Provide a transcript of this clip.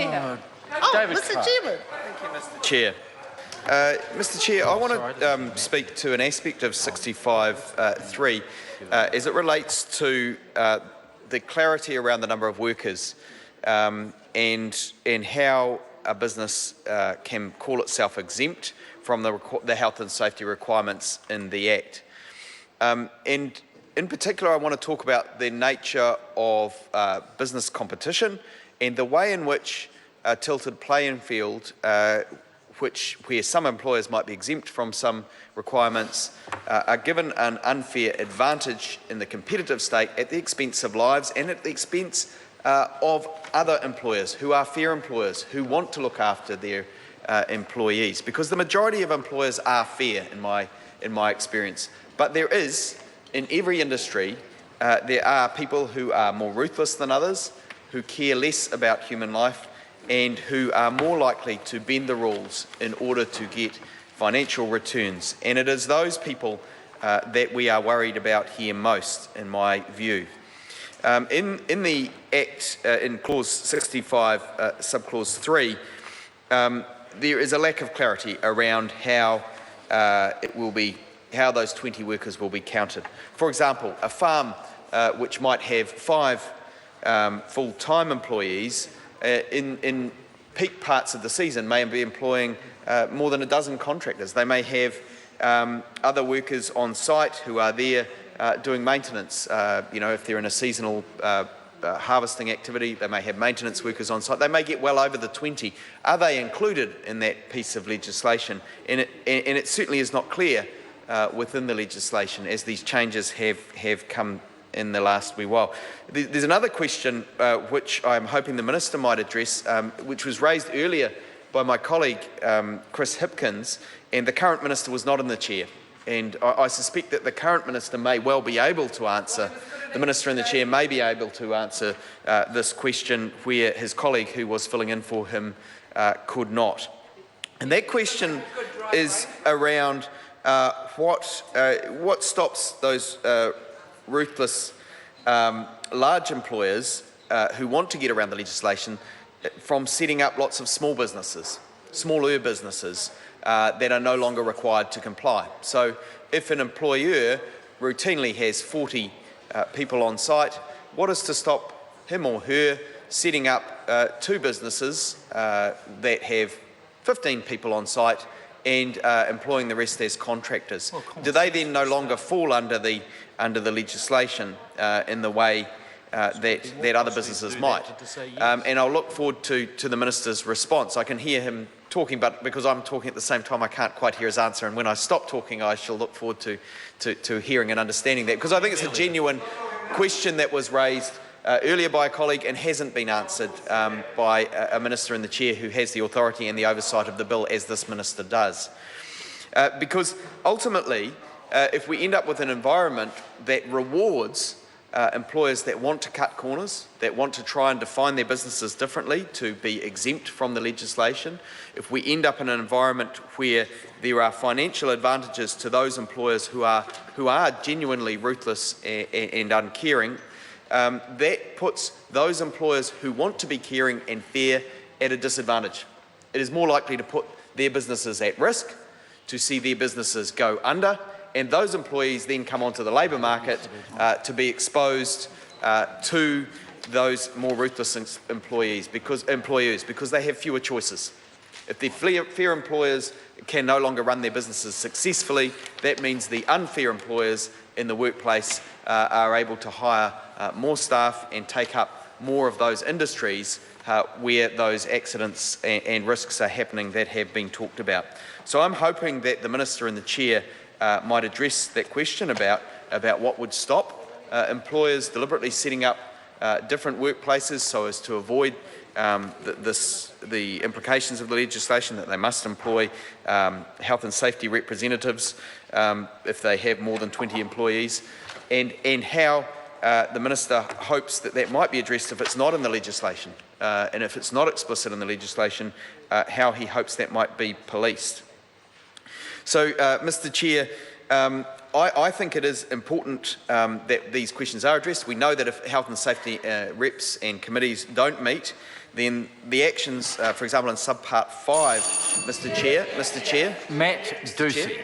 Chair. David Mr. Clark. Chairman. Thank you, Mr. Chair. Mr. Chair, I want to speak to an aspect of 65.3 as it relates to the clarity around the number of workers and how a business can call itself exempt from the health and safety requirements in the Act. And in particular, I want to talk about the nature of business competition and the way in which a tilted playing field, where some employers might be exempt from some requirements, are given an unfair advantage in the competitive state at the expense of lives and at the expense of other employers who are fair employers, who want to look after their employees. Because the majority of employers are fair, in my experience. But there is, in every industry, there are people who are more ruthless than others, who care less about human life, and who are more likely to bend the rules in order to get financial returns. And it is those people that we are worried about here most, in my view. In the Act, in Clause 65, Subclause 3, there is a lack of clarity around how how those 20 workers will be counted. For example, a farm which might have 5 full-time employees in peak parts of the season may be employing more than a dozen contractors. They may have other workers on site who are there doing maintenance. If they're in a seasonal harvesting activity, they may have maintenance workers on site. They may get well over the 20. Are they included in that piece of legislation? And it certainly is not clear within the legislation as these changes have come in the last wee while. There's another question which I'm hoping the Minister might address, which was raised earlier by my colleague Chris Hipkins, and the current Minister was not in the chair. And I suspect that the current Minister may well be able to answer, the Minister in the chair may be able to answer this question where his colleague who was filling in for him could not. And that question is around what stops those ruthless large employers who want to get around the legislation from setting up lots of smaller businesses that are no longer required to comply. So if an employer routinely has 40 people on site, what is to stop him or her setting up 2 businesses that have 15 people on site and employing the rest as contractors? Do they then no longer fall under the legislation in the way that other businesses might? And I'll look forward to the Minister's response. I can hear him talking, but because I'm talking at the same time, I can't quite hear his answer. And when I stop talking, I shall look forward to hearing and understanding that, because I think it's a genuine question that was raised earlier by a colleague and hasn't been answered by a Minister in the chair who has the authority and the oversight of the bill, as this Minister does. Because ultimately, if we end up with an environment that rewards employers that want to cut corners, that want to try and define their businesses differently to be exempt from the legislation, if we end up in an environment where there are financial advantages to those employers who are genuinely ruthless and uncaring, that puts those employers who want to be caring and fair at a disadvantage. It is more likely to put their businesses at risk, to see their businesses go under, and those employees then come onto the labour market to be exposed to those more ruthless employers because they have fewer choices. If the fair employers can no longer run their businesses successfully, that means the unfair employers in the workplace are able to hire more staff and take up more of those industries where those accidents and risks are happening that have been talked about. So I'm hoping that the Minister in the chair might address that question about what would stop employers deliberately setting up different workplaces so as to avoid the implications of the legislation that they must employ health and safety representatives if they have more than 20 employees, and how the Minister hopes that might be addressed if it's not in the legislation, and if it's not explicit in the legislation, how he hopes that might be policed. So, Mr. Chair, I think it is important that these questions are addressed. We know that if health and safety reps and committees don't meet, then the actions, for example, in subpart 5, Mr. Chair. Matt Ducey.